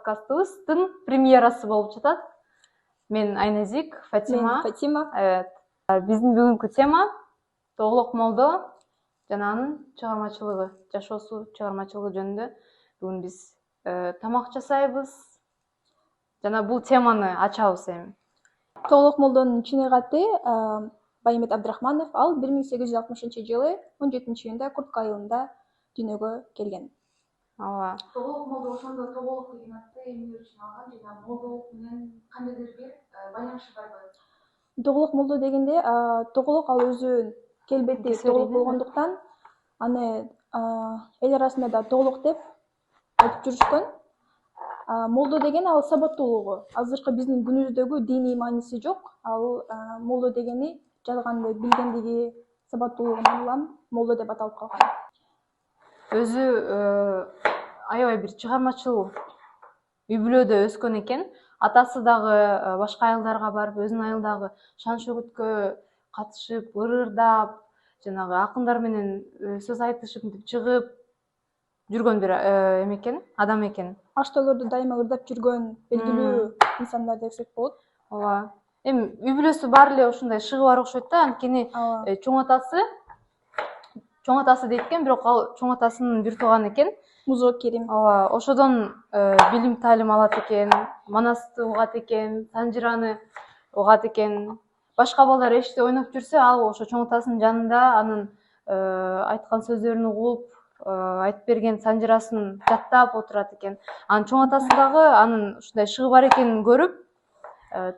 подкастыбыздын премьерасы болуп жатат. Мен Айназик, Фатима. Мен Фатима. Evet. Биздин бүгүнкү тема Тоголок молдо жана анын чыгармачылыгы, жашоосу, чыгармачылыгы жөнүндө бүгүн биз тамак жасайбыз жана бул теманы ачабыз эми. Тоголок молдонун чын аты Байымбет Абдрахманов. Ал 1860-жылы 17-июнда Куртка айылында дүйнөгө келген. Ооба. Тоголок молдо ошондо тоголок деген атты эмне үчүн алган жана молдолук менен кандайдыр бир байланышы барбы? Тоголок молдо дегенде тоголок ал өзү келбети тоголок болгондуктан аны эл арасында да тоголок деп айтып жүрүшкөн. Молдо деген ал сабаттуулугу. Азыркы биздин күнүбүздөгү диний мааниси жок. Ал молдо дегени жазганды билгендиги, сабаттуулугунан улам молдо деп аталып калган. Өзү аябай бир чыгармачыл үй бүлөдө өскөн экен. Атасы дагы башка айылдарга барып, өзүнүн айылдагы шан шөгүткө катышып, ырырдап, жанагы акындар менен сөз айтышып чыгып жүргөн бир эме экен, адам экен. Аштоолорду дайыма ырдап жүргөн белгилүү инсандар десек болот. Ооба. Эми үй бүлөсү баары эле ушундай шыгы бар окшойт да, анткени чоң атасы дейт экен, бирок ал чоң атасынын бир тууганы экен. Музок Керим. Ооба, ошодон билим таалим алат экен, манасты угат экен, санжыраны угат экен. Башка балдар эшикте ойноп жүрсө, ал ошо чоң атасынын жанында анын айткан сөздөрүн угуп, айтып берген санжырасын жаттап отурат экен. Анын чоң атасы дагы анын ушундай шыгы бар экенин көрүп,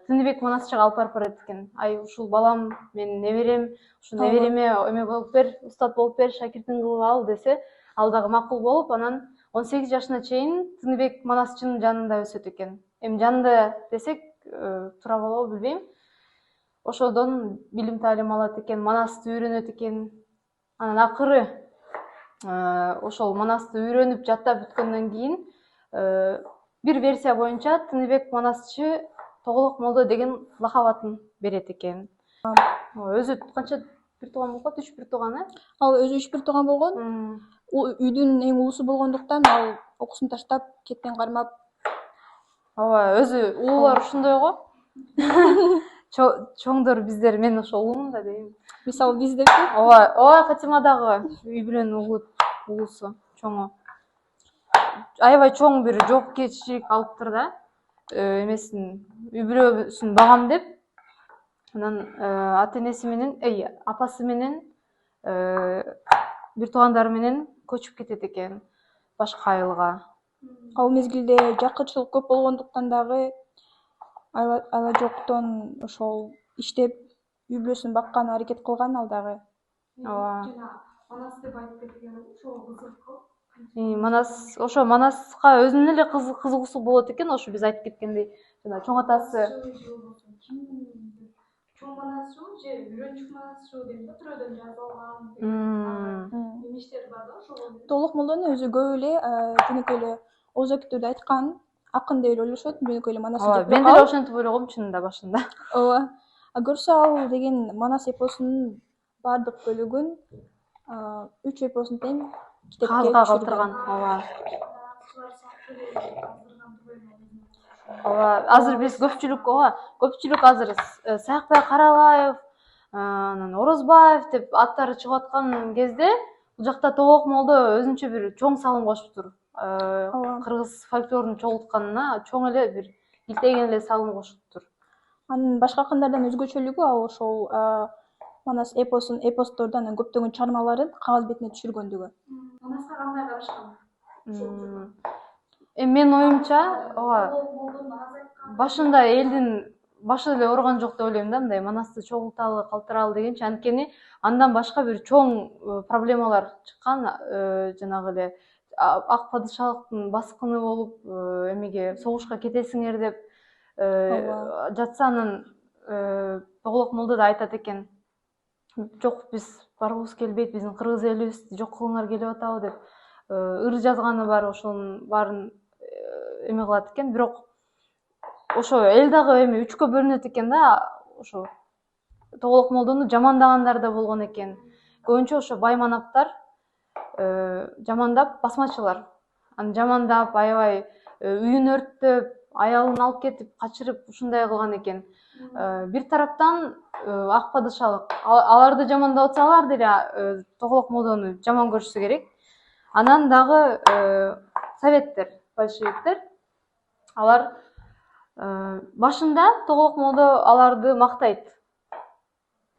Тыныбек Манасчыга алып барып барат экен. Ай, ушул балам, менин неберем, ушул небереме эме болуп бер, устат болуп бер, шакиртиң кылып ал десе, ал дагы макул болуп, анан 18 жашына чейин Тыныбек Манасчынын жанында өсөт экен. Эми жанында десек, туура болобу билбейм. Ошодон билим таалим алат экен, манасты үйрөнөт экен. Анан акыры ошол манасты үйрөнүп жаттап бүткөндөн кийин бир версия боюнча Тыныбек Манасчы Тоголок молдо деген лакап атын берет экен. Өзү канча бир тууган болгон, 3 бир тууган, Ал өзү 3 бир тууган болгон. Үйдүн эң улусу болгондуктан ал окуусун таштап, кеттен кармап. Ооба, өзү улуулар ушундай го. Чоңдор биздер, мен ошо улуумун да дейм. Мисалы биздеки. Ооба, Фатима дагы үй бүлөнүн улусу, чоңу. Аябай чоң бир жоопкерчилик алыптыр да. Эмесин, үй бүлөсүн багам деп. Анан ата-энеси менен, апасы менен бир туугандары менен көчүп кетет экен башка айылга. Ал мезгилде жакынчылык көп болгондуктан дагы ала жоктон ошол иштеп үй бүлөсүн баккан аракет кылган ал дагы. Ооба. Манас деп айтып кеткен ошол кызык. Манас, ошо Манаска өзүнүн эле кызыгуусу болот экен, ошо биз айтып кеткендей. Жана чоң атасы чоң Манасчы же үйрөнчүк Манасчы деп түрөдөн жазылган эмиштер бар да ошого. Тоголок молдонун өзү көп эле жөнөкөй эле Оозо Актүрдү айткан акын деп эле ойлошот, жөнөкөй эле Манас деп. Мен деле ошентип ойлогом чынында башында. Ооба. Көрсө ал деген Манас эпосунун бардык бөлүгүн 3 эпосун тең китепке калтырган. Ооба. Ооба, азыр биз көпчүлүк азыр Саякбай Каралаев, анан Орозбаев деп аттары чыгып аткан кезде, бул жакта Тоголок молдо өзүнчө бир чоң салым кошуптур. Кыргыз фольклорун чогултканына чоң эле бир илтеген эле салым кошуптур. Анын башка акындардан өзгөчөлүгү ал ошол Манас эпосторду анан көптөгөн чыгармаларын кагаз бетине түшүргөндүгү. Манаска кандай карашкан? Менин оюмча, башында элдин башы эле ооруган жок деп ойлойм да, мындай Манасты чогулталы, калтыралы дегенчи, анткени андан башка бир чоң проблемалар чыккан, жанагы эле ак падышалыктын баскыны болуп, эмеге согушка кетесиңер деп жатса, анан Тоголок молдо да айтат экен. Жок, биз баргыбыз келбейт, биздин кыргыз элибизди жок кылыңар келип атабы деп ыр жазганы бар, ошонун баарын эме кылат экен. Бирок ошо эл дагы эми 3кө бөлүнөт экен да, ошо Тоголок молдону жамандагандар да болгон экен. Көбүнчө ошо байманаптар жамандап, басмачылар аны жамандап, аябай үйүн өрттөп, аялын алып кетип, качырып ушундай кылган экен. Бир тараптан ак падышалык аларды жамандап атсалар деле Тоголок молдону жаман көрүшсө керек. Анан дагы советтер, большевиктер, алар башында Тоголок молдо аларды мактайт.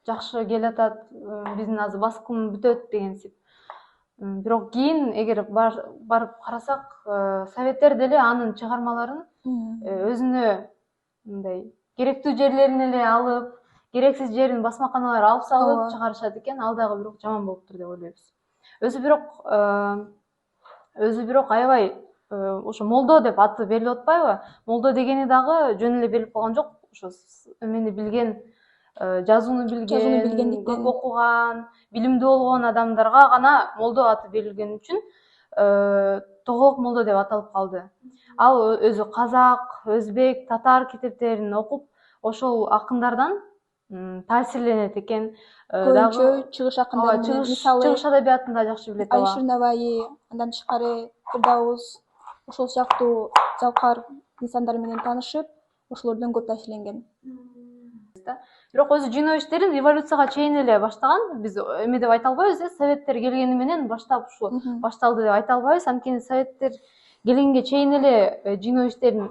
Жакшы келатат, биздин азыр баскын бүтөт дегенсип. Бирок кийин эгер барып карасак, советтер деле анын чыгармаларын өзүнө мындай керектүү жерлерин эле алып, керексиз жерин басмаканалар алып салып чыгарышат экен. Ал дагы бирок жаман болуптур деп ойлойбуз. Өзү бирок аябай ошо молдо деп аты берилип атпайбы? Молдо дегени дагы жөн эле берилип калган жок. Ошо эмени билген, жазууну билген, көп окуган, билимдүү болгон адамдарга гана молдо аты берилген үчүн Тоголок молдо деп аталып калды. Ал өзү казак, өзбек, татар китептерин окуп, ошол акындардан таасирленет экен. Көбүнчө чыгыш акындары менен, мисалы чыгыш адабиятын да жакшы билет. Алишер Наваи, андан тышкары Фирдаус, ошол сыяктуу залкар инсандар менен таанышып, ошолордон көп таасирленген. Бирок өзү жыйноо иштерин революцияга чейин эле баштаган. Биз эме деп айта албайбыз, советтер келгени менен баштап ушу башталды деп айта албайбыз. Анткени советтер келгенге чейин эле жыйноо иштерин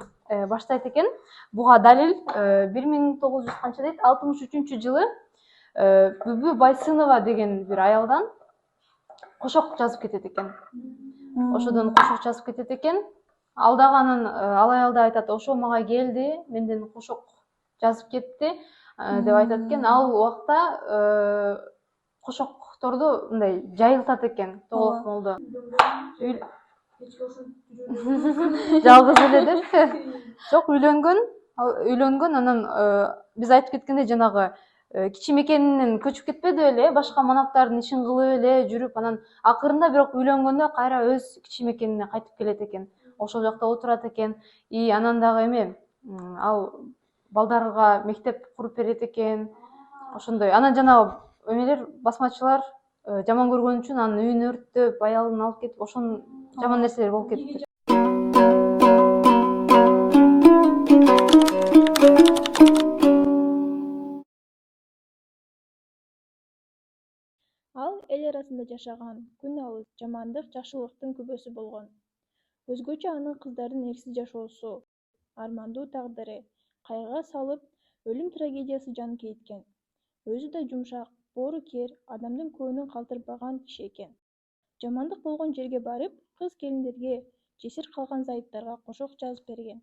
баштайт экен. Буга далил 1963-жылы Бүбү Байсынова деген бир аялдан кошок жазып кетет экен. Ошодон кошок жазып кетет экен. Ал дагы анан ал аял да айтат, ошо мага келди, менден кошок жазып кетти деп айтат экен. Ал убакта кошокторду мындай жайылтат экен Тоголок молдо. Жалгыз эле деп. Жок, үйлөнгөн, анан биз айтып кеткендей жанагы кичи мекенинен көчүп кетпеди эле, башка манаптардын ишин кылып эле жүрүп, анан акырында бирок үйлөнгөндө кайра өз кичи мекенине кайтып келет экен. Ошол жакта отурат экен. Анан дагы эме, ал балдарга мектеп куруп берет экен. Ошондой. Анан жанагы эмелер, басмачылар жаман көргөн үчүн анын үйүн өрттөп, аялын алып кетип, ошон жаман нерселер болуп кетти. Ал эл арасында жашаган, күн алыс, жамандык, жакшылыктын күбөсү болгон. Өзгөчө анын кыздардын эрксиз жашоосу, армандуу тагдыры кайгыга салып, өлүм трагедиясы жан кейиткен. Өзү да жумшак, боорукер, адамдын көңүлүн калтырбаган киши экен. Жамандык болгон жерге барып, кыз келиндерге, жесир калган зайыптарга кошок жазып берген.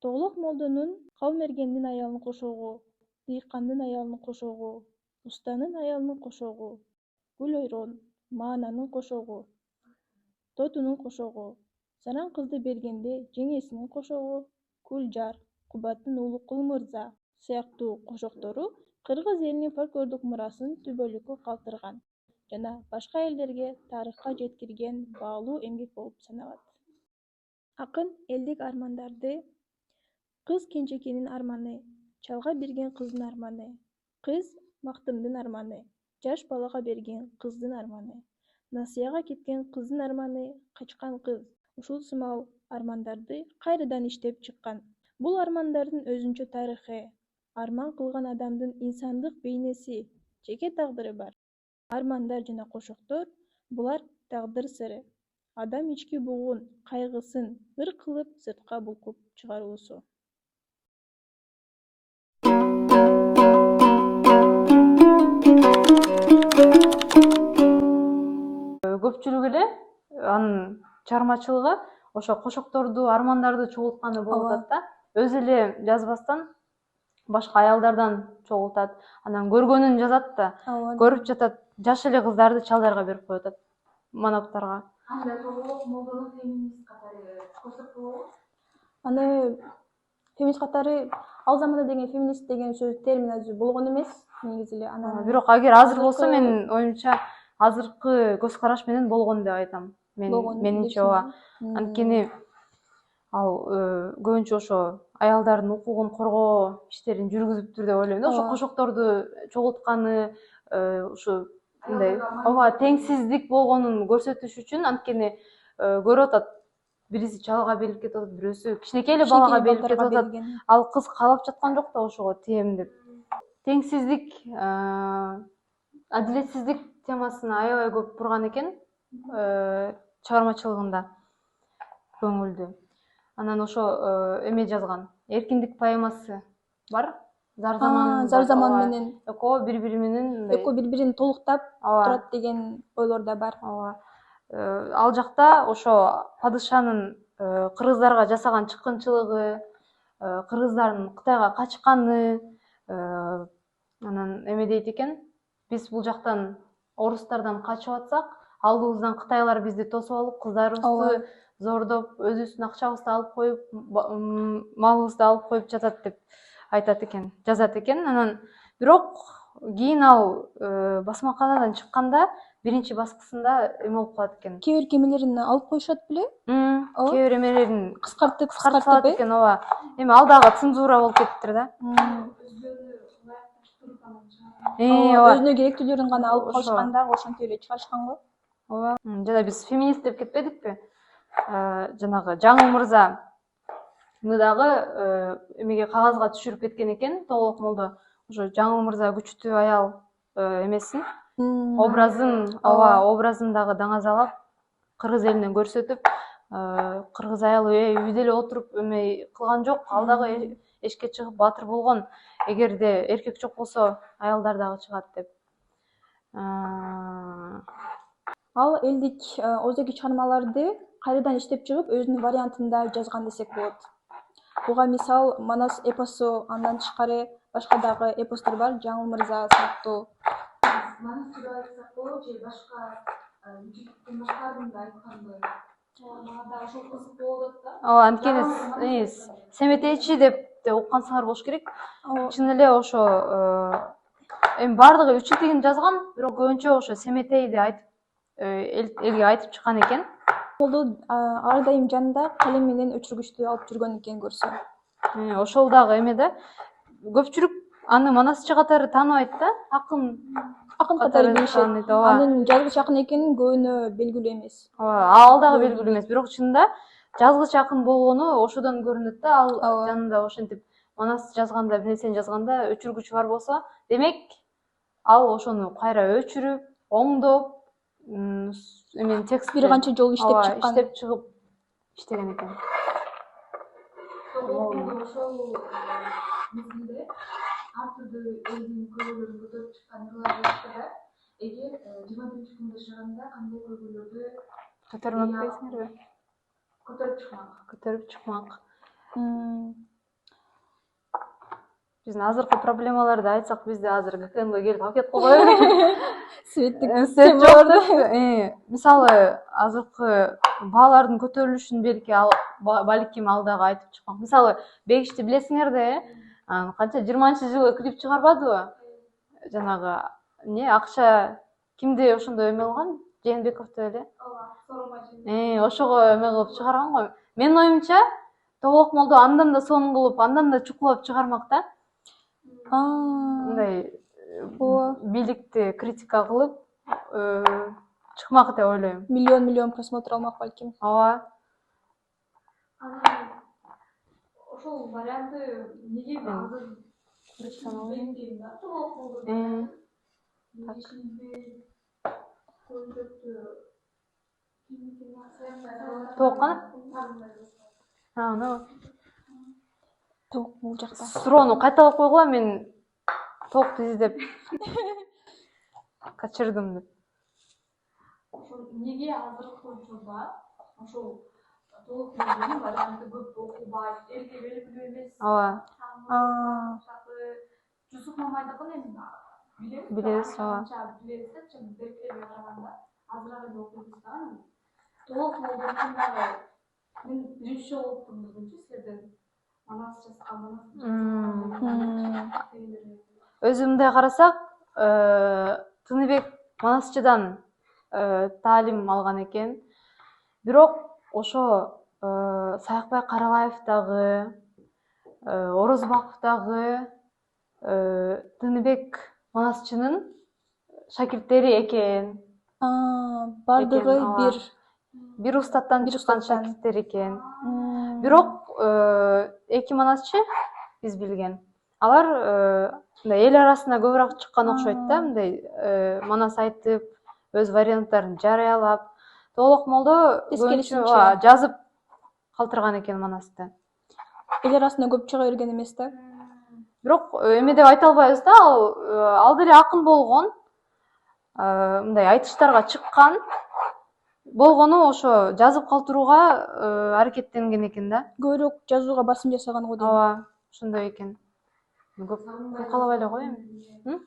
Тоголок молдонун Калмергендин аялынын кошогу, дыйкандын аялынын кошогу, устанын аялынын кошогу, Гүлойрон, Маананын кошогу, Тотунун кошогу, Саран кызды бергенде жеңесинин кошогу, Кулжар, Кубаттын уулу Кулмырза сыяктуу кошоктору кыргыз элинин фольклордук мурасын түбөлүккө калтырган жана башка элдерге тарыхка жеткирген баалуу эмгек болуп саналат. Акын элдик армандарды, кыз кенжекенин арманы, чалга берген кыздын арманы, кыз мактымдын арманы, жаш балага берген кыздын арманы, насыяга кеткен кыздын арманы, качкан кыз, ушул сымал армандарды кайрадан иштеп чыккан. Бул армандардын өзүнчө тарыхы, арман кылган адамдын инсандык бейнеси, жеке тагдыры бар. Армандар жана кошоктор — булар тагдыр сыры, адам ички бугун, кайгысын ыр кылып сыртка булкуп чыгаруусу. Көпчүлүк эле анын чыгармачылыгы ошо кошокторду, армандарды чогултканы болуп атат да. Өзү эле жазбастан башка аялдардан чогултат. Анан көргөнүн жазат да, көрүп жатат, жаш эле кыздарды чалдарга берип коюп атат, манаптарга. Тоголок молдонун феминист катары көрсөтүп болобу? Аны феминист катары ал заманда деген феминист деген сөз термин өзү болгон эмес негизи эле. Анан бирок агер азыр болсо, менин оюмча азыркы көз караш менен болгон деп айтам. Менимче ооба. Анткени ал көбүнчө ошо аялдардын укугун коргоо иштерин жүргүзүптүр деп ойлойм да. Ошо кошокторду чогултканы ушу мындай ооба теңсиздик болгонун көрсөтүш үчүн, анткени көрүп атат бириси чалга берилип кетип атат, бирөөсү кичинекей эле балага берилип кетип атат. Ал кыз каалап жаткан жок да ошого тием деп. Теңсиздик, адилетсиздик темасына аябай көп бурган экен чыгармачылыгында көңүлдү. Анан ошо эме жазган, Эркиндик поэмасы бар. Зар заман. Зар заман менен экөө бири-бири менен экөө бири-бирин толуктап турат деген ойлор да бар. Ал жакта ошо падышанын кыргыздарга жасаган чыккынчылыгы, кыргыздардын Кытайга качканы, анан эме дейт экен, биз бул жактан орустардан качып атсак, алдыбыздан кытайлар бизди тосуп алып, кыздарыбызды зордоп, өзүбүздүн акчабызды алып коюп, малыбызды алып коюп жатат деп айтат экен, жазат экен. Анан бирок кийин ал басмаканадан чыкканда биринчи баскысында эме болуп калат экен. Кээ бир кемелерин алып коюшат беле? Кээ бир эмелерин Кыскартып салат экен, ооба. Эми ал дагы цензура болуп кетиптир да. Өзүнө керектүүлөрүн гана алып калышкан да, ошентип эле чыгарышкан го. Ооба. Жана биз феминист деп кетпедикпи? Жанагы Жаңыл мырза дагы эмеге кагазга түшүрүп кеткен экен, Тоголок молдо. Ошо Жаңыл мырза күчтүү аял эмесин, образын, образын дагы даңазалап, кыргыз элине көрсөтүп, кыргыз аялы үйдө эле отуруп эме кылган жок, ал дагы эшикке чыгып баатыр болгон. Эгерде эркек жок болсо, аялдар дагы чыгат деп. Ал элдик озеги чыгармаларды кайрадан иштеп чыгып, өзүнүн вариантында жазган десек болот. Буга мисал Манас эпосу, андан тышкары башка дагы эпостор бар, Жаңыл мырза сыяктуу. Манас деп айтсак болот, же башка жүктүктөн башкаларын да айтканды. Мага да ошол кызык болуп атат да. Анткени Семетейчи деп уккансыңар болуш керек. Чын эле ошо эми бардыгы үчүнтигин жазган, бирок көбүнчө ошо Семетейди айтып элге айтып чыккан экен. Колду ар дайым жанында калем менен өчүргүчтү алып жүргөн экен көрсө. Ошол дагы эме да. Көпчүлүк аны манасчы катары тааныбайт да, акын катары билишет. Анын жазгыч акын экени көбүнө белгилүү эмес. Ал дагы белгилүү эмес, бирок чынында жазгыч акын болгону ошодон көрүнөт да. Ал жанында ошентип манас жазганда, бир нерсени жазганда өчүргүч бар болсо, демек ал ошону кайра өчүрүп, оңдоп, эмен текст бир канча жолу иштеп чыккан. Иштеп чыгып иштеген экен. Ошол мезгилде ар түрдүү элдин көйгөйлөрүн көтөрүп чыккан ырлар да, эгер 21-күндө чыгanda кандай көйгөйлөрдү көтөрмөк дейсиңерби? Көтөрүп чыкмак. Биздин азыркы проблемаларды айтсак, бизди азыр ГКНга келип алып кетип койбойбу? Свет жок. Мисалы, азыркы баалардын көтөрүлүшүн балким ал дагы айтып чыкмак. Мисалы, Бегишти билесиңер да, канча 20-жылы клип чыгарбадыбы? Жанагы акча кимди ошондо эме кылган? Жээнбековду эле. Ошого эме кылып чыгарган го. Менин оюмча, Тоголок молдо андан да сонун кылып, андан да чукулап чыгармак да. Мындай бийликти критика кылып чыкмак деп ойлойм. Миллион просмотр алмак балким. Ооба. Ошол варианты неге азыр көрсөтпөйт да, Тоголок молдо. Тоокканов? Тоок бул жакта. Суроону кайталап койгула, мен Тоокту издеп качырдым деп. Ошол неге азыркы учурда ошол Тоголок молдонун варианты көп окулбайт, элге белгилүү эмес. Ооба. Жусуп Мамайдыкын эми билебиз, ооба. Билебиз да, беркелерге караганда азыраак эле окуйбуз да. Тоголок молдонун дагы мен биринчи жолу уктум бүгүнчү силерден. Манас жазган, Өзү мындай карасак, Тыныбек Манасчыдан таалим алган экен. Бирок ошо Саякбай Карабаев дагы, Орозбаков дагы Тыныбек Манасчынын шакирттери экен. Бардыгы бир. бир устаттан Бир чыккан устаттан. шакирттер экен. Мм. Бирок эки манасчы биз билген. Алар мындай эл арасына көбүрөөк чыккан окшойт да, мындай манас айтып, өз варианттарын жарыялап. Толук молдо Тескерисинче. көбүнчө жазып калтырган экен манасты. Эл арасына көп чыга берген эмес да. Бирок эме деп айта албайбыз да, ал деле акын болгон. Мындай айтыштарга чыккан. Болгону ошо жазып калтырууга аракеттенген экен да. Көбүрөөк жазууга басым жасаган го дейм. Ооба, ошондой экен. Көп калабай эле кой эми.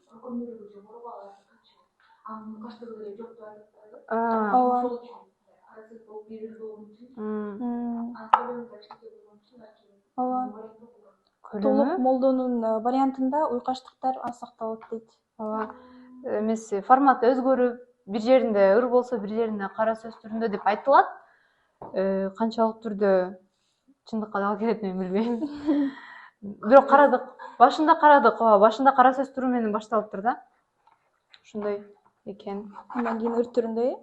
Ооба. Ооба. Толук молдонун вариантында уйкаштыктар аз сакталат дейт. Ооба. Эмеси форматы өзгөрүп, бир жеринде ыр болсо, бир жеринде кара сөз түрүндө деп айтылат. Канчалык түрдө чындыкка дагы келет мен билбейм. Бирок карадык, башында кара сөз түрү менен башталыптыр да. Ошондой экен. Андан кийин ыр түрүндө,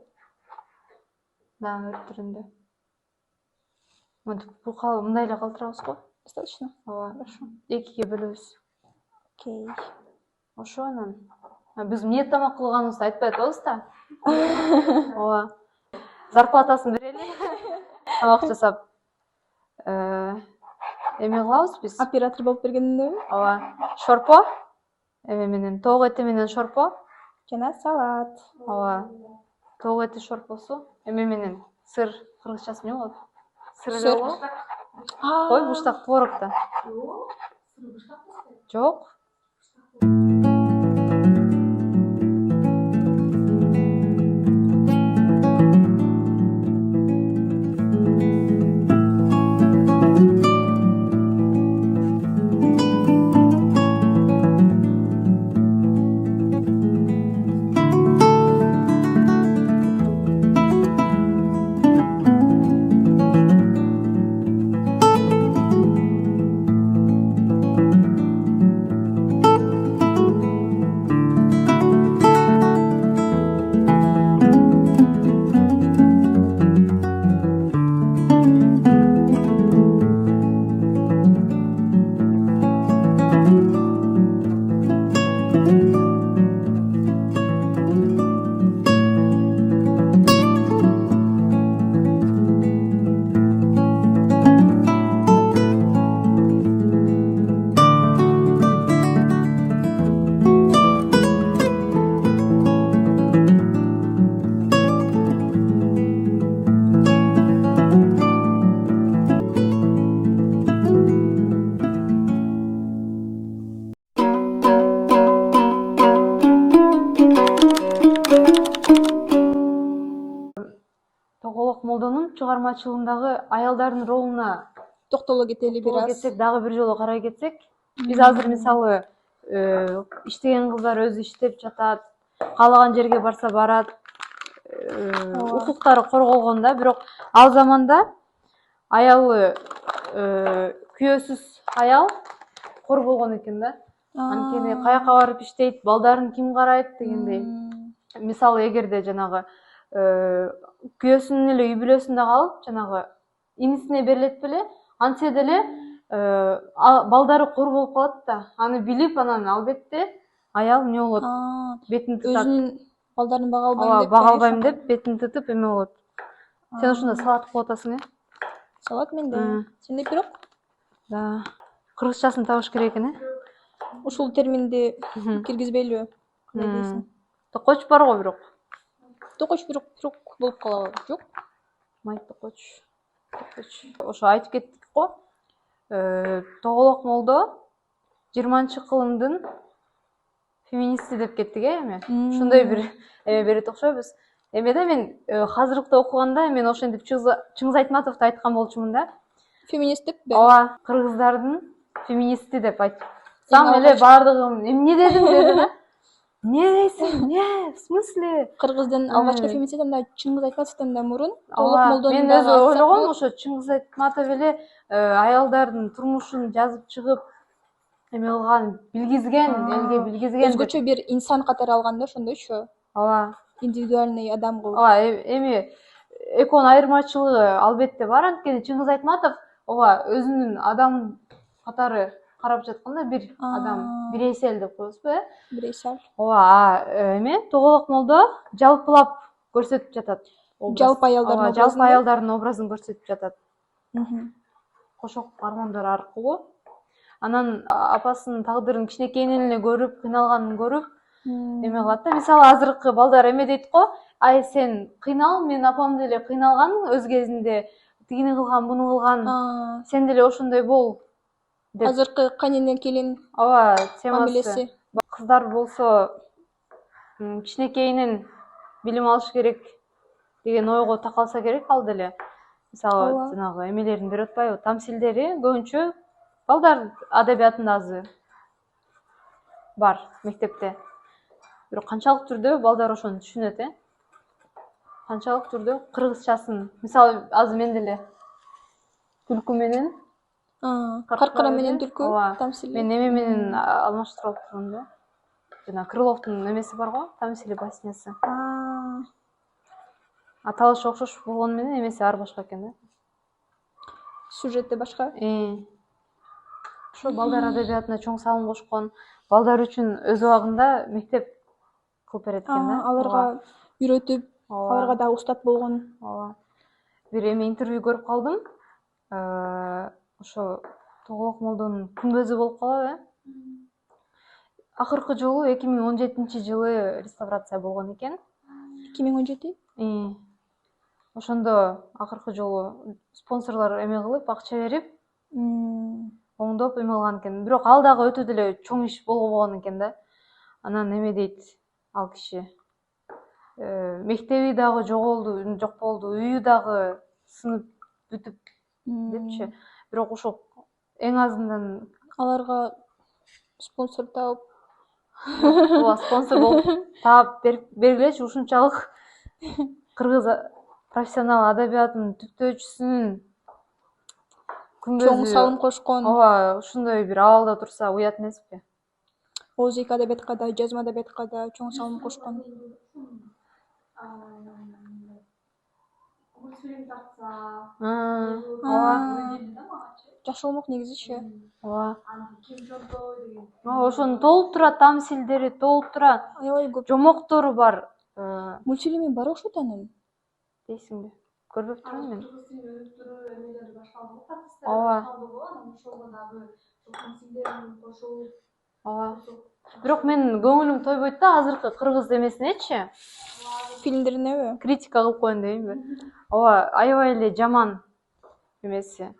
Да, ыр түрүндө. Мынтип мындай эле калтырабыз го. достаточно. Ооба. Экиге бөлөбүз. Окей. Ошо анан. Биз ниет тамак кылганыбызды айтпай атабыз да. Ооба. Зарплатасын берели. Тамак жасап. Эме кылабыз биз. Оператор болуп бергениндеби? Ооба. Шорпо. Эме менен тоок эти менен шорпо. Жана салат. Ооба. Тоок эти шорпосу. Эме менен сыр, кыргызчасы эмне болот? Сыр эле Сыр. болот. Кой буштак творог да. Жок. Тоголок молдонун чыгармачылыгындагы аялдардын ролуна Токтоло кетели бир аз. кетсек, дагы бир жолу карай кетсек, биз азыр мисалы иштеген кыздар өзү иштеп жатат, каалаган жерге барса барат, укуктары корголгон да. Бирок ал заманда аялы күйөөсүз аял кор болгон экен да. Анткени каяка барып иштейт, балдарын ким карайт дегендей. Мисалы эгерде жанагы күйөөсүнүн эле үй бүлөсүндө калып, жанагы инисине берилет беле, антсе деле балдары кор болуп калат да. Аны билип, анан албетте аял эмне болот? Бетин тытат. Өзүнүн балдарын бага албайм Ооба, деп. бага албайм деп бетин тытып эме болот. Сен ушунда салат кылып атасың, Салат менде. Сенде бирок Да. Кыргызчасын табыш керек экен, ушул терминди киргизбейлиби? Кандай дейсиң? Токоч бар го бирок. Токоч бирок болуп калабы? Жок. Майт токоч. Ошо айтып кеттик го. Тоголок молдо 20-кылымдын феминисти деп кеттик, эми. Ушундай бир эме берет окшойбуз. Эмеде мен казыркта окуганда мен ошентип Чыңгыз Айтматовду айткан болчумун да. Феминисттикпи? Ооба, кыргыздардын феминисти деп айтсам эле баардыгым эмне дедим деди да. Не дейсиң? Не? В смысле? Кыргыздын алгачкы феминисттен да Чыңгыз Айтматовдон да мурун Ооба, мен өзү ойлогом ошо Чыңгыз Айтматов эле аялдардын турмушун жазып чыгып эме кылган, билгизген, элге билгизген. Өзгөчө бир инсан катары алган да ошондойчу. Ооба. Индивидуальный адам кылып. Ооба, эми экөөнүн айырмачылыгы албетте бар. Анткени Чыңгыз Айтматов ооба өзүнүн адам катары карап жатканда бир адам, бирейсел деп коебузбу, Бирейсел. ооба, эме Тоголок молдо жалпылап көрсөтүп жатат. Жалпы аялдардын Ооба, жалпы аялдардын образын көрсөтүп жатат. Кошок армандары аркылуу. Анан апасынын тагдырын кичинекейинен эле көрүп, кыйналганын көрүп, эме кылат да. Мисалы азыркы балдар эме дейт го, ай сен кыйнал, мен апам деле кыйналган өз кезинде, тигини кылган, буну кылган, сен деле ошондой бол деп. Азыркы кайнене келин Ооба, темасы. мамилеси. Кыздар болсо кичинекейинен билим алыш керек деген ойго такалса керек ал деле. Мисалы, жанагы эмелерин берип атпайбы, тамсилдери көбүнчө балдар адабиятында азы бар мектепте. Бирок канчалык түрдө балдар ошону түшүнөт, канчалык түрдө кыргызчасын, мисалы азыр мен деле түлкү менен каркара менен түлкү тамсили. Мен эме менен алмаштырып алып тургам да. Жана Крыловдун эмеси бар го, тамсили баснясы. Аталышы окшош болгону менен эмеси ар башка экен да. Сюжети башка. Ошо балдар адабиятына чоң салым кошкон, балдар үчүн өз убагында мектеп кылып берет экен да. Аларга үйрөтүп, аларга дагы устат болгон. Ооба. Бир эме интервью көрүп калдым. Ошо Тоголок молдонун күмбөзү болуп калат, Акыркы жолу 2017-жылы реставрация болгон экен. 2017? Ошондо акыркы жолу спонсорлор эме кылып, акча берип, оңдоп эме кылган экен. Бирок ал дагы өтө деле чоң иш болбогон экен да. Анан эме дейт ал киши. Мектеби дагы жок болду, үйү дагы сынып бүтүп депчи. Бирок ошо эң азынан аларга спонсор таап, ооба, спонсор болуп таап бергилечи, ушунчалык кыргыз профессионал адабиятынын түптөөчүсүнүн күмбөзү чоң салым кошкон. Ооба, ушундай бир абалда турса уят эмеспи? Ооз адабиятка да, жазма адабиятка да чоң салым кошкон. Мультфильм тартса, жакшы болмок негизичи. Ооба. Ким Жолдой деген. Ошону толуп турат, тамсилдери толуп турат. Аябай көп. Жомоктору бар. Мультфильми бар ошо анын. Дейсиңби? Көрбөп турам мен. Кыргыз тилин өнүктүрүү эмелери башталды, Ооба. ошого дагы тамсилдерин кошуп. Ооба. Бирок мен көңүлүм тойбойт да азыркы кыргыз эмесинечи. Фильмдерине Критика кылып коеюн дебеймби? Ооба, аябай эле жаман эмеси.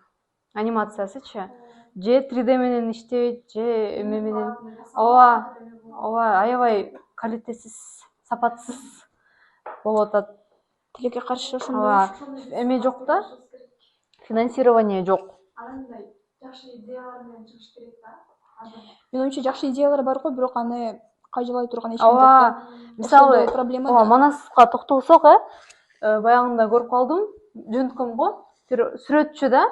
Анимациясычы. Же 3D менен иштебейт, же эме менен. Ооба. Ооба, аябай калитесиз, сапатсыз болуп атат. Тилекке каршы ошондой. Эме жок да. Финансирование жок. Анандай жакшы идеялар менен чыгыш керек да. Менин оюмча жакшы идеялар бар го, бирок аны кажылай турган эч ким жок Ооба. да. Мисалы, проблема ооба, да. Манаска токтолсок, баягында көрүп калдым, жөнткөм го, бир сүрөтчү да,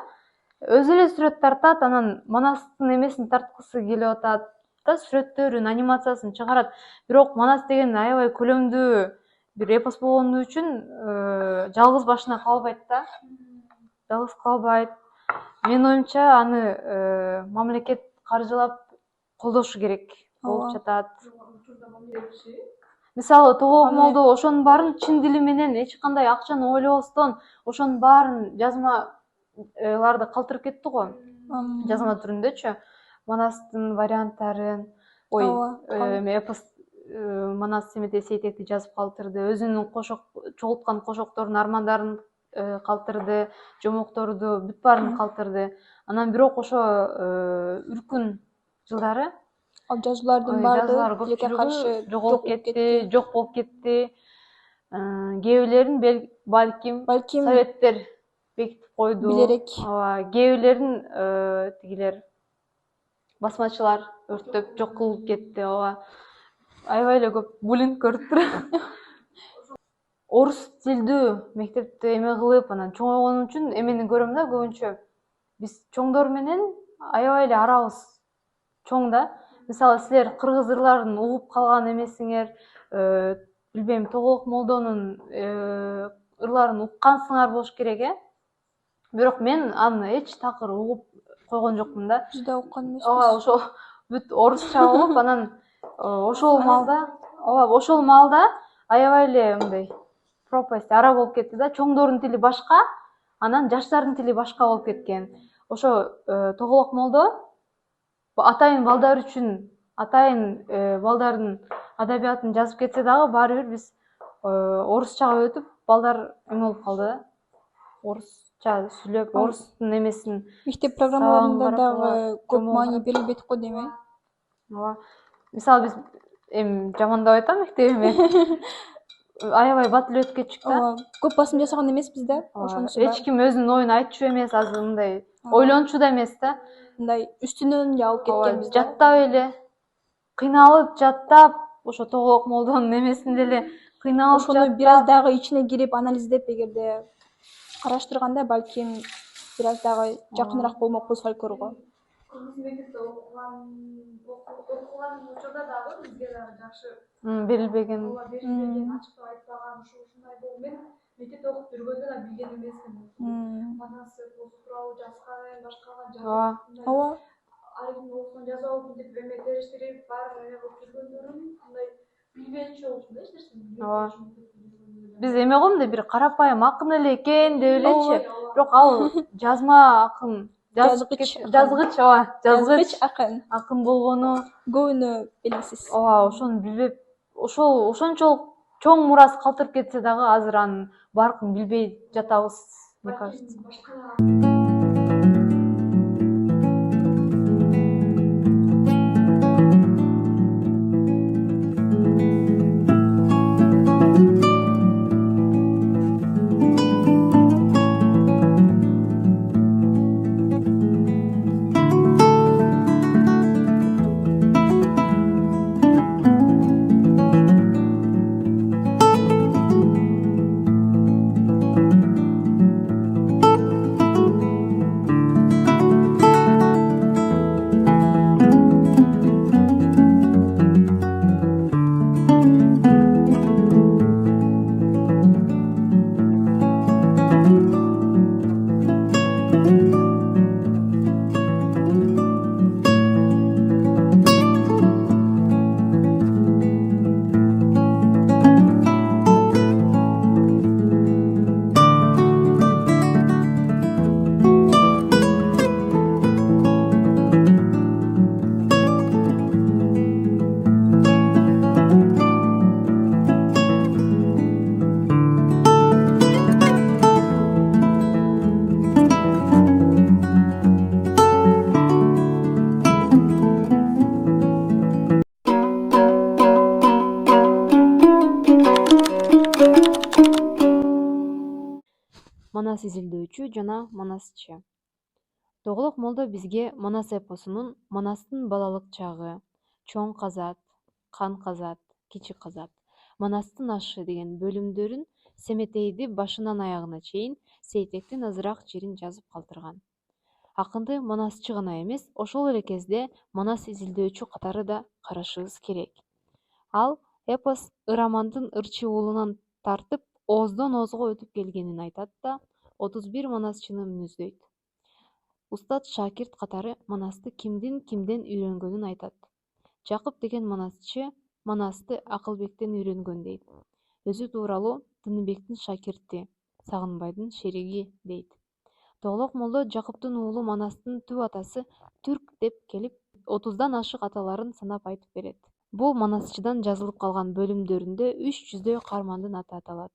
өзү эле сүрөт тартат, анан Манастын эмесин тарткысы келип атат да, сүрөттөрүн, анимациясын чыгарат. Бирок Манас деген аябай көлөмдүү бир эпос болгону үчүн жалгыз башына калбайт да. Жалгыз калбайт. Менин оюмча аны мамлекет каржылап колдошу керек болуп жатат. Мисалы, Тоголок молдо ошонун баарын чын дили менен эч кандай акчаны ойлобостон ошонун баарын жазмаларды калтырып кетти го. Жазма түрүндөчү. Манастын варианттарын, эпос Манас Семетей Сейтекти жазып калтырды, өзүнүн чогулткан кошокторунун армандарын калтырды, жомокторду бүт баарын калтырды. Анан бирок ошо үркүн жылдары ал жазуулардын баардыгы тилекке каршы жоголуп кетти, жок болуп кетти. Кээ бирлерин балким советтер бекитип койду. Билерек. Ооба, кээ бирлерин тигилер басмачылар өрттөп жок кылып кетти. Ооба. Аябай эле көп буллинг көрүп турам. Орус тилдүү мектепте эме кылып, анан чоңойгон үчүн эмени көрөм да көбүнчө. Биз чоңдор менен аябай эле арабыз чоң да. Мисалы, силер кыргыз ырларын угуп калган эмесиңер, билбейм, Тоголок молдонун ырларын уккансыңар болуш керек, бирок мен аны эч такыр угуп койгон жокмун да. Биз да уккан эмеспиз. Ооба, ошол бүт орусча болуп, анан ошол маалда аябай эле мындай пропасть ара болуп кетти да. Чоңдордун тили башка, анан жаштардын тили башка болуп кеткен. Ошо Тоголок молдо атайын балдар үчүн, атайын балдардын адабиятын жазып кетсе дагы баары бир биз орусчага өтүп, балдар эме болуп калды да. Орусча сүйлөп, орустун эмесин. Мектеп программаларында Сабагын дагы карап, көп жомон маани карап. берилбейт го демек. Ооба. Мисалы биз эми жамандап айтам мектебиме. Аябай бат эле өтүп кетчүк да. Ооба, көп басым жасаган эмеспиз да, ошонусу бар. Эч ким өзүнүн оюн айтчу эмес, азыр мындай ойлончу да эмес да. Мындай үстүнөн эле алып кеткенбиз да. Жаттап эле, кыйналып жаттап, ошо Тоголок молдонун эмесин деле кыйналып Ошону бир аз дагы ичине кирип анализдеп эгерде караштырганда балким бир аз дагы жакыныраак болмокпуз фольклорго. Кыргыз мектепте окуган учурда дагы бизге дагы жакшы берилбеген. берилбеген, ачыктап айтпаган, ушундай болуп мен мектепте окуп жүргөндө да билген эмесмин. Манас эпосу тууралуу жазган, башкага жазып, Ооба. ар ким окусун жазып алып деп эме териштирип, баарын эме кылып жүргөндөрүн мындай билбейчү болчумун да, эч нерсени Ооба. Биз эме го мындай бир карапайым акын эле экен деп элечи. Бирок ал жазма акын, жазгыч акын болгону Көбүнө белгисиз. ооба, ошону билбеп, ошончолук чоң мурас калтырып кетсе дагы азыр анын баркын билбей жатабыз, мне кажется. Манас изилдөөчү жана манасчы. Тоголок молдо бизге Манас эпосунун Манастын балалык чагы, Чоң Казат, Кан Казат, Кичи Казат, Манастын ашы деген бөлүмдөрүн семетейди башынан аягына чейин сейтектин азыраак жерин жазып калтырган. Акынды манасчы гана эмес, ошол эле кезде манас изилдөөчү катары да карашыбыз керек. Ал эпос ырамандын ырчуулунан тартып ооздон оозго өтүп келгенин айтат да, 31 манасчыны мүнөздөйт. Устат шакирт катары манасты кимден үйрөнгөнүн айтат. Жакып деген манасчы манасты Акылбектен үйрөнгөн дейт. Өзү тууралуу Тыныбектин шакирти, Сагынбайдын шериги дейт. Тоголок молдо Жакыптын уулу Манастын түп атасы Түрк деп келип, 30дан ашык аталарын санап айтып берет. Бул манасчыдан жазылып калган бөлүмдөрүндө 300дөй каармандын аты аталат.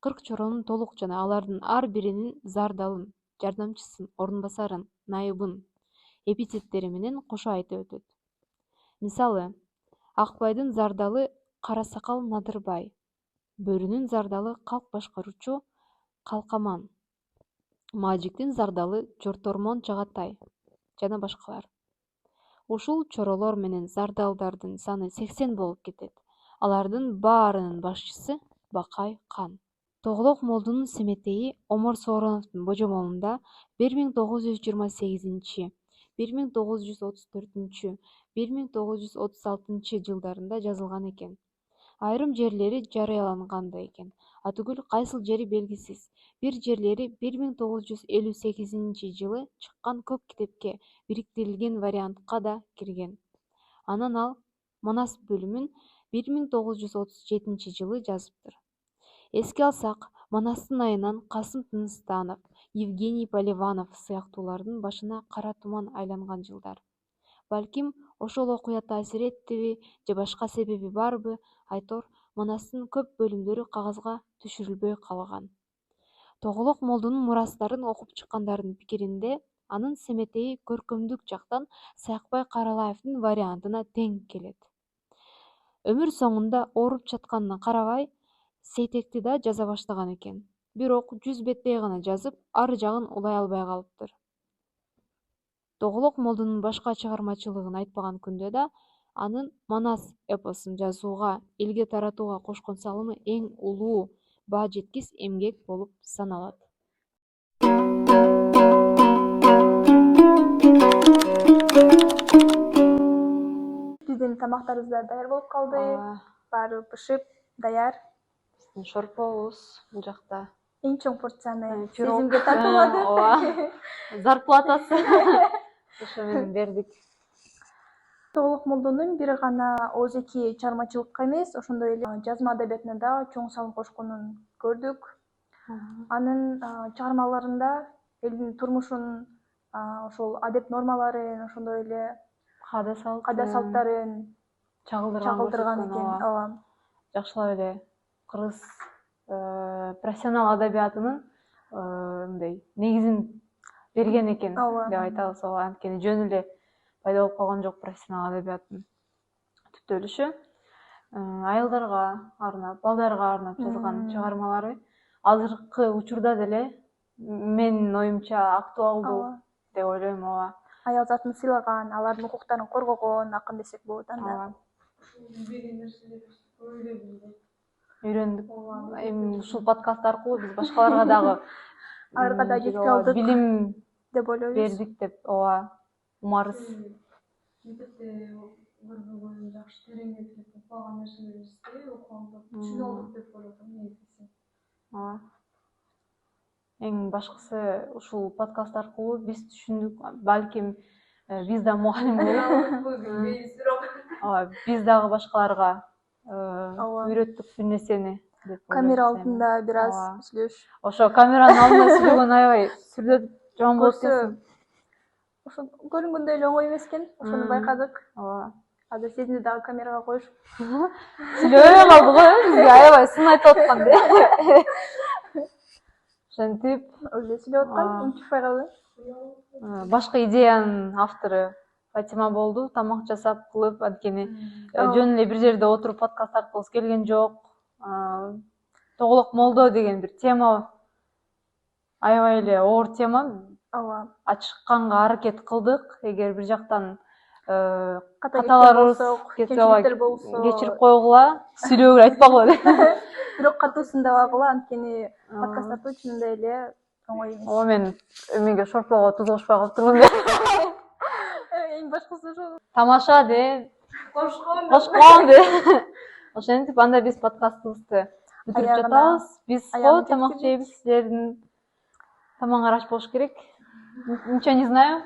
40 чоронун толук жана алардын ар биринин зардалын, жардамчысын, орун басарын, найыбын, эпитеттери менен кошо айтып өтөт. Мисалы, Акбайдын зардалы Карасакал Надырбай, Бөрүнүн зардалы калк башкаруучу Калкаман, Мажиктин зардалы Жортормон Чагатай жана башкалар. Ушул чоролор менен зардалдардын саны 80 болуп кетет. Алардын баарынын башчысы Бакай Кан. Тоголок молдунун семетейи Омор Соороновдун божомолунда 1928, 1934, 1936 жылдарында жазылган экен. Айрым жерлери жарыяланган да экен. Атүгүл кайсыл жери белгисиз. Бир жерлери 1958-жылы чыккан көк китепке бириктирилген вариантка да кирген. Анан ал Манас бөлүмүн 1937-жылы жазыптыр. Эске алсак, Манастын айынан Касым Тыныстанов, Евгений Поливанов сыяктуулардын башына кара туман айланган жылдар. Балким ошол окуя таасир эттиби же башка себеби барбы, айтор Манастын көп бөлүмдөрү кагазга түшүрүлбөй калган. Тоголок молдунун мурастарын окуп чыккандардын пикиринде анын семетеи көркөмдүк жактан Саякбай Каралаевдин вариантына тең келет. Өмүр соңунда ооруп жатканына карабай, Сейтекти да жаза баштаган экен. Бирок 100 беттей гана жазып, ары жагын улай албай калыптыр. Тоголок молдунун башка чыгармачылыгын айтпаган күндө да анын Манас эпосун жазууга, элге таратууга кошкон салымы эң улуу, баа жеткис эмгек болуп саналат. Биздин тамактарыбыз да даяр болуп калды. Баары пышып, даяр. Биздин шорпобуз бул жакта. Эң чоң порцияны Пирог. сезимге тартуулады. Ооба. Зарплатасы. Ошо менен бердик. Тоголок молдонун бир гана ооз-эки чыгармачылыкка эмес, ошондой эле жазма адабиятына да чоң салым кошконун көрдүк. Анын чыгармаларында элдин турмушун, ошол адеп нормаларын, ошондой эле каада салттарын чагылдырган экен. Ооба. Жакшылап эле кыргыз профессионал адабиятынын мындай негизин берген экен деп айтабыз. Ооба, анткени жөн эле пайда болуп калган жок профессионал адабияттын түптөлүшү. Айылдарга арнап, балдарга арнап жазган чыгармалары азыркы учурда деле менин оюмча актуалдуу деп ойлойм. Ооба. Аял затын сыйлаган, алардын укуктарын коргогон акын десек болот анда. Үйрөндүк. Эми ушул подкаст аркылуу биз башкаларга дагы Аларга да жеткире алдык билим деп ойлойбуз. бердик деп ооба умарыз. Мектепте көргөн жакшы тереңдетип укпаган нерселерибизди окуганда түшүнө алдык деп ойлойм негизи. Ооба. Эң башкысы ушул подкаст аркылуу биз түшүндүк, балким биз да мугалим болуп, ооба, биз дагы башкаларга үйрөттүк бир нерсени деп ойлойм. Камера алдында бир аз сүйлөш. Ошо камеранын алдында сүйлөгөн аябай сүрдөтүп жаман болот экенсиң. Ошо көрүнгөндөй эле оңой эмес экен, ошону байкадык. Ооба. Азыр сезимди дагы камерага коюшуп. Сүйлөбөй калды го, бизге аябай сын айтып аткан. Ошентип Эле сүйлөп аткан, унутпай калды. башка идеянын автору Фатима болду. Тамак жасап кылып, анткени жөн эле бир жерде отуруп подкаст тарткыбыз келген жок. Тоголок молдо деген бир тема, аябай эле оор тема. Ооба. Ачыкканга аракет кылдык. Эгер бир жактан каталарыбыз кечирип болсо, кечирип койгула, сүйлөбөй айтпагыла эле. бирок катуусын да багыла, анткени подкаст тартуу чынында эле оңой эмес. Ооба, мен эмеге шорпого туз кошпой калып турмун. Эң башкысы ошол. Тамаша де кошкон де. Ошентип анда биз подкастыбызды бүтүрүп жатабыз. Биз тамак жейбиз, силердин тамагыңар аш болуш керек. Ничего не знаю.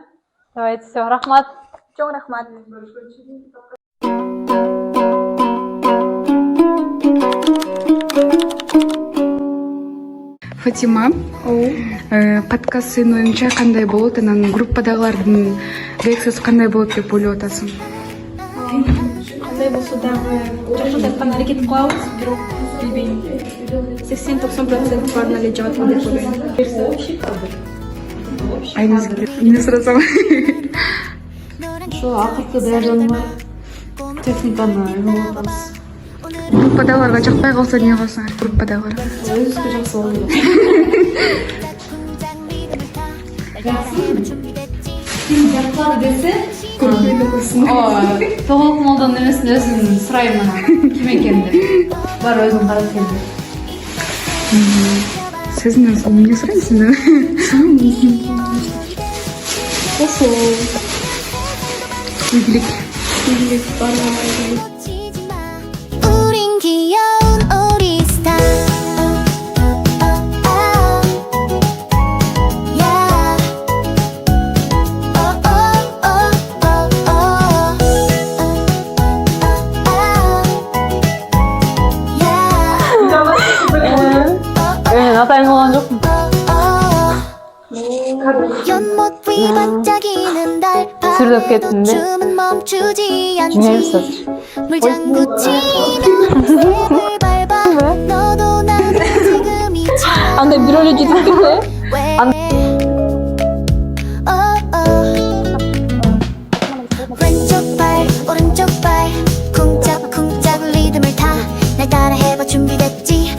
Давайте, все, рахмат. Чоң рахмат. Фатима, подкаст сенин оюңча кандай болот? Анан группадагылардын реакциясы кандай болот деп ойлоп атасың? Кандай болсо дагы жакшы тапкан аракет кылабыз, бирок билбейм. 80-90% баарын эле жагат деп ойлойм. Эмне сурасам? Ошо акыркы даярданма техниканы ойлоп атабыз. Группадагыларга жакпай калса эмне кыласыңар? Группадагылар Өзүбүзгө жакшы болду. Жакпады десе, Тоголок молдонун эмесин өзүм сурайм анан ким экен деп. Бар өзүң карап кел деп. Сиздин эмне сурайсың? Ошол Игилик. бар. 우린 연못 위 반짝이는 달 Sürdöketinde 춤은 멈추지 않지 Cüneyt 물장구 치면 새 밟아 너도 나도 지금이 참 근데 밀어주지 듣는데? 왜 왼쪽 발 오른쪽 발 쿵짝쿵짝 리듬을 타 날 따라 해봐 준비됐지